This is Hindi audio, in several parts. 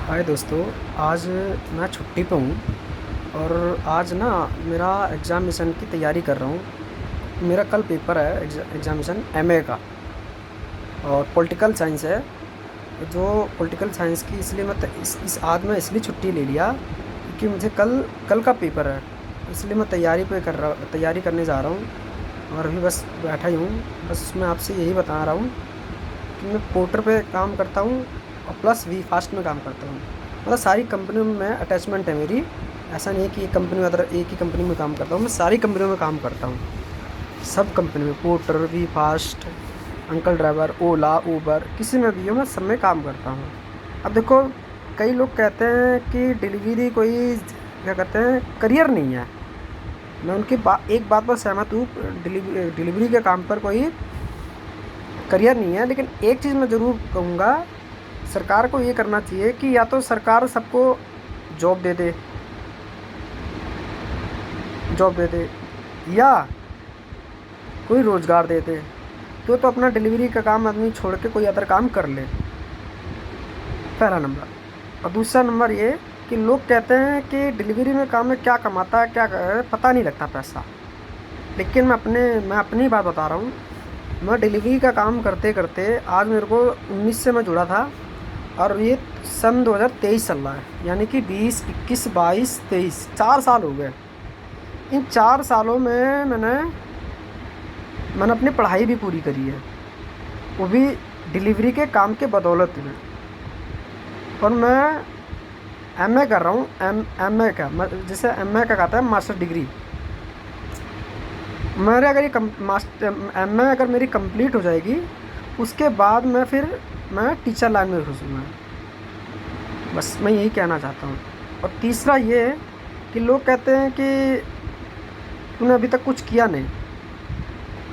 हाय दोस्तों। आज मैं छुट्टी पे हूँ और आज ना मेरा एग्ज़ामिनेशन की तैयारी कर रहा हूँ। मेरा कल पेपर है एग्ज़ामिनेशन एमए का और पॉलिटिकल साइंस है। जो पॉलिटिकल साइंस की इसलिए मैं इस आज मैं इसलिए छुट्टी ले लिया क्योंकि मुझे कल कल का पेपर है, इसलिए मैं तैयारी करने जा रहा हूँ और अभी बस बैठा ही हूँ। बस मैं आपसे यही बता रहा हूँ कि मैं पोर्टर पे काम करता हूँ और प्लस वी फास्ट में काम करता हूँ। मतलब सारी कंपनियों में मैं अटैचमेंट है मेरी। ऐसा नहीं है कि एक कंपनी में अदर एक ही कंपनी में काम करता हूँ, मैं सारी कंपनियों में काम करता हूँ। सब कंपनी में Porter, WeFast, uncle driver, Ola, Uber, किसी में भी हो मैं सब में काम करता हूँ। अब देखो, कई लोग कहते हैं कि डिलीवरी कोई क्या कहते हैं करियर नहीं है। मैं उनकी एक बात पर सहमत हूँ। डिलीवरी के काम पर कोई करियर नहीं है, लेकिन एक चीज़ मैं ज़रूर कहूँगा, सरकार को ये करना चाहिए कि या तो सरकार सबको जॉब दे दे जॉब दे दे या कोई रोज़गार दे दे। तो अपना डिलीवरी का काम आदमी छोड़ के कोई अदर काम कर ले, पहला नंबर। और दूसरा नंबर ये कि लोग कहते हैं कि डिलीवरी में काम में क्या कमाता है पता नहीं लगता पैसा। लेकिन मैं अपनी बात बता रहा हूँ। मैं डिलीवरी का काम करते करते आज मेरे को 19 से मैं जुड़ा था और ये सन 2023 चल रहा है, यानी कि 20, 21, 22, 23 4 साल हो गए। इन 4 सालों में मैंने अपनी पढ़ाई भी पूरी करी है, वो भी डिलीवरी के काम के बदौलत में। और मैं एमए कर रहा हूँ। एमए का जैसे एमए का कहता है मास्टर डिग्री। मेरे अगर ये मास्टर एमए अगर मेरी कंप्लीट हो जाएगी, उसके बाद मैं टीचर लाइन में घुसूँगा। बस मैं यही कहना चाहता हूँ। और तीसरा ये है कि लोग कहते हैं कि तूने अभी तक कुछ किया नहीं।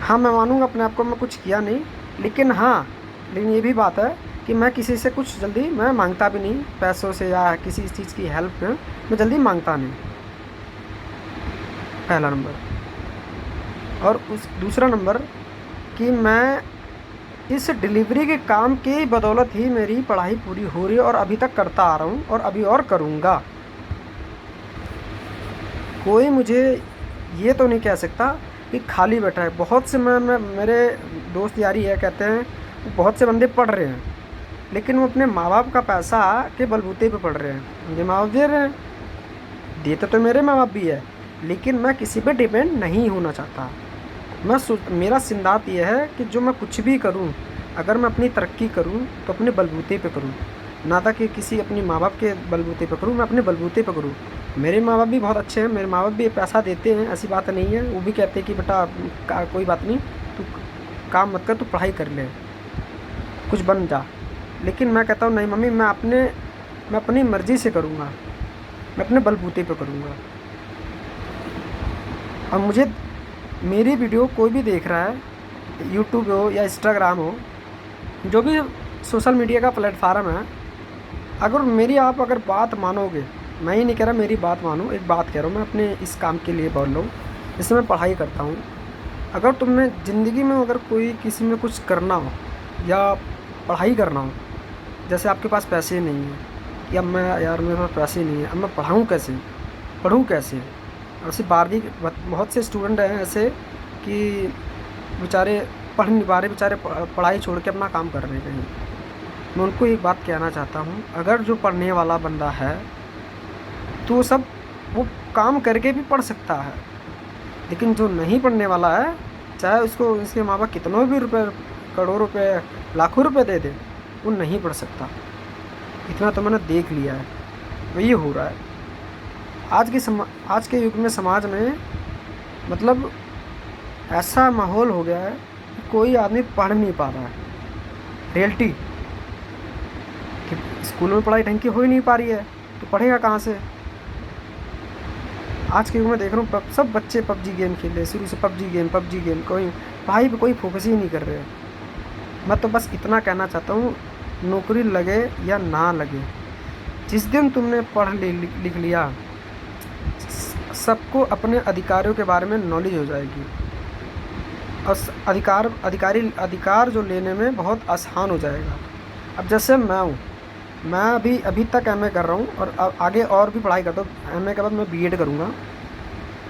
हाँ, मैं मानूँगा अपने आप को, मैं कुछ किया नहीं, लेकिन ये भी बात है कि मैं किसी से कुछ जल्दी मैं मांगता भी नहीं, पैसों से या किसी चीज़ की हेल्प में मैं जल्दी मांगता नहीं, पहला नंबर। और उस दूसरा नंबर कि मैं इस डिलीवरी के काम की बदौलत ही मेरी पढ़ाई पूरी हो रही है और अभी तक करता आ रहा हूँ और अभी और करूँगा। कोई मुझे ये तो नहीं कह सकता कि खाली बैठा है। बहुत से मैं मेरे दोस्त यारी है कहते हैं बहुत से बंदे पढ़ रहे हैं, लेकिन वो अपने माँ बाप का पैसा के बलबूते पे पढ़ रहे हैं। मुझे माँ बाप दे रहे हैं, देते तो मेरे माँ बाप भी है, लेकिन मैं किसी पे डिपेंड नहीं होना चाहता। मेरा सिद्धांत ये है कि जो मैं कुछ भी करूं, अगर मैं अपनी तरक्की करूं तो अपने बलबूते पे करूं, ना था कि किसी अपनी माँ बाप के बलबूते पे करूं। मैं अपने बलबूते पे करूं। मेरे माँ बाप भी बहुत अच्छे हैं, मेरे माँ बाप भी पैसा देते हैं, ऐसी बात नहीं है। वो भी कहते हैं कि बेटा कोई बात नहीं, तू काम मत कर, तू पढ़ाई कर ले, कुछ बन जा। लेकिन मैं कहता हूँ नहीं मम्मी, मैं अपनी मर्ज़ी से करूँगा, मैं अपने बलबूते पे करूँगा। और मुझे मेरी वीडियो कोई भी देख रहा है, यूट्यूब हो या इंस्टाग्राम हो, जो भी सोशल मीडिया का प्लेटफार्म है, अगर बात मानोगे, मैं ही नहीं कह रहा मेरी बात मानो, एक बात कह रहा हूँ, मैं अपने इस काम के लिए बोल रहा हूँ, जैसे मैं पढ़ाई करता हूँ। अगर तुमने ज़िंदगी में अगर कोई किसी में कुछ करना हो या पढ़ाई करना हो, जैसे आपके पास पैसे नहीं हैं कि अब मैं यार मेरे पास पैसे नहीं है, अब मैं पढ़ूँ कैसे। ऐसे 12वीं बहुत से स्टूडेंट हैं ऐसे कि बेचारे पढ़ नहीं पा रहे, बेचारे पढ़ाई छोड़ के अपना काम कर रहे हैं कहीं। मैं उनको एक बात कहना चाहता हूँ, अगर जो पढ़ने वाला बंदा है तो वो काम करके भी पढ़ सकता है, लेकिन जो नहीं पढ़ने वाला है, चाहे उसको उसके माँ बाप कितनों भी रुपए, करोड़ों रुपए, लाखों रुपए दे दे, वो नहीं पढ़ सकता। इतना तो मैंने देख लिया है, वही हो रहा है आज के युग में। समाज में मतलब ऐसा माहौल हो गया है कि कोई आदमी पढ़ नहीं पा रहा है। रियलिटी कि स्कूल में पढ़ाई ढंग की हो ही नहीं पा रही है, तो पढ़ेगा कहाँ से। आज के युग में देख रहा हूँ सब बच्चे पबजी गेम खेल रहे, शुरू से पबजी गेम, कोई पढ़ाई पे कोई फोकस ही नहीं कर रहे। मैं तो बस इतना कहना चाहता हूँ, नौकरी लगे या ना लगे, जिस दिन तुमने लिख लिया, सबको अपने अधिकारों के बारे में नॉलेज हो जाएगी और अधिकार जो लेने में बहुत आसान हो जाएगा। अब जैसे मैं हूँ, मैं अभी अभी तक एमए कर रहा हूँ और आगे और भी पढ़ाई करता हूँ। एमए के बाद मैं बीएड करूँगा,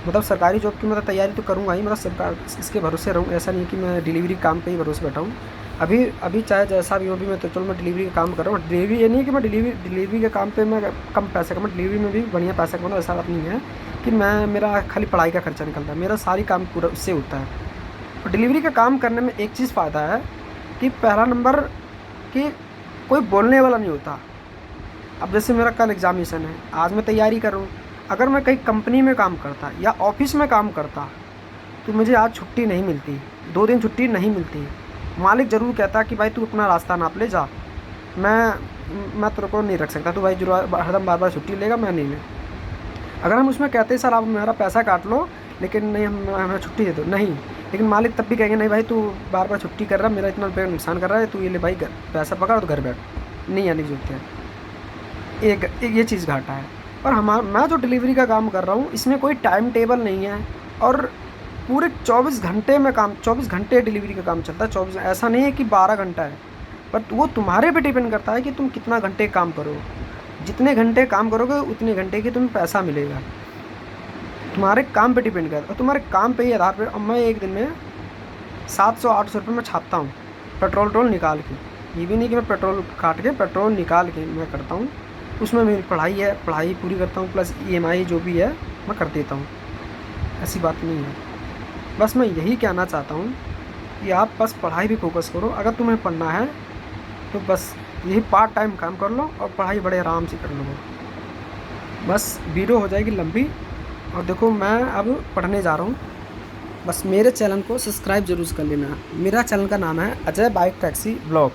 मतलब सरकारी जॉब की मतलब तैयारी तो करूँगा ही, मतलब सरकार इसके भरोसे रहूँ। ऐसा नहीं कि मैं डिलीवरी काम पे ही भरोसे बैठा हूँ। अभी अभी चाहे जैसा भी हो, भी मैं तो चलो मैं डिलीवरी का काम कर रहा हूँ। डिलीवरी ये नहीं कि मैं डिलीवरी के काम पे मैं कम पैसे कमा, डिलीवरी में भी बढ़िया पैसा कमाऊँ, ऐसा बात नहीं है कि मैं मेरा खाली पढ़ाई का खर्चा निकलता है। मेरा सारी काम पूरा उससे होता है। और डिलीवरी का काम करने में एक चीज़ फ़ायदा है कि पहला नंबर कि कोई बोलने वाला नहीं होता। अब जैसे मेरा कल एग्ज़ामिनेशन है, आज मैं तैयारी कर रहा हूँ। अगर मैं कहीं कंपनी में काम करता या ऑफिस में काम करता तो मुझे आज छुट्टी नहीं मिलती, 2 दिन छुट्टी नहीं मिलती। मालिक ज़रूर कहता कि भाई तू अपना रास्ता नाप ले जा, मैं तेरे को नहीं रख सकता, तू भाई जो हरदम बार बार छुट्टी लेगा, मैं नहीं ले। अगर हम उसमें कहते सर आप मेरा पैसा काट लो लेकिन नहीं, हम हमें छुट्टी दे दो, नहीं, लेकिन मालिक तब भी कहेंगे नहीं भाई तू बार बार छुट्टी कर रहा है, मेरा इतना रुपये नुकसान कर रहा है, तू ये ले भाई पैसा पकड़ और घर बैठ, नहीं आने की जरूरत है। एक ये चीज़ घाटा है। और मैं जो डिलीवरी का काम कर रहा हूँ इसमें कोई टाइम टेबल नहीं है और पूरे 24 घंटे में काम, 24 घंटे डिलीवरी का काम चलता है। 24, ऐसा नहीं है कि 12 घंटा है, पर वो तुम्हारे पे डिपेंड करता है कि तुम कितना घंटे काम करो। जितने घंटे काम करोगे उतने घंटे की तुम्हें पैसा मिलेगा, तुम्हारे काम पे डिपेंड करता है। और तुम्हारे काम पे ही आधार पर अब मैं एक दिन में 700-800 रुपये में छापता हूँ पेट्रोल निकाल के। ये भी नहीं कि मैं पेट्रोल काट के, पेट्रोल निकाल के मैं करता हूँ। उसमें मेरी पढ़ाई है, पढ़ाई पूरी करता हूँ, प्लस EMI जो भी है मैं कर देता हूँ। ऐसी बात नहीं है। बस मैं यही कहना चाहता हूँ कि आप बस पढ़ाई भी फोकस करो। अगर तुम्हें पढ़ना है तो बस यही पार्ट टाइम काम कर लो और पढ़ाई बड़े आराम से कर लो। बस वीडियो हो जाएगी लंबी। और देखो मैं अब पढ़ने जा रहा हूँ। बस मेरे चैनल को सब्सक्राइब ज़रूर कर लेना। मेरा चैनल का नाम है अजय बाइक टैक्सी ब्लॉग।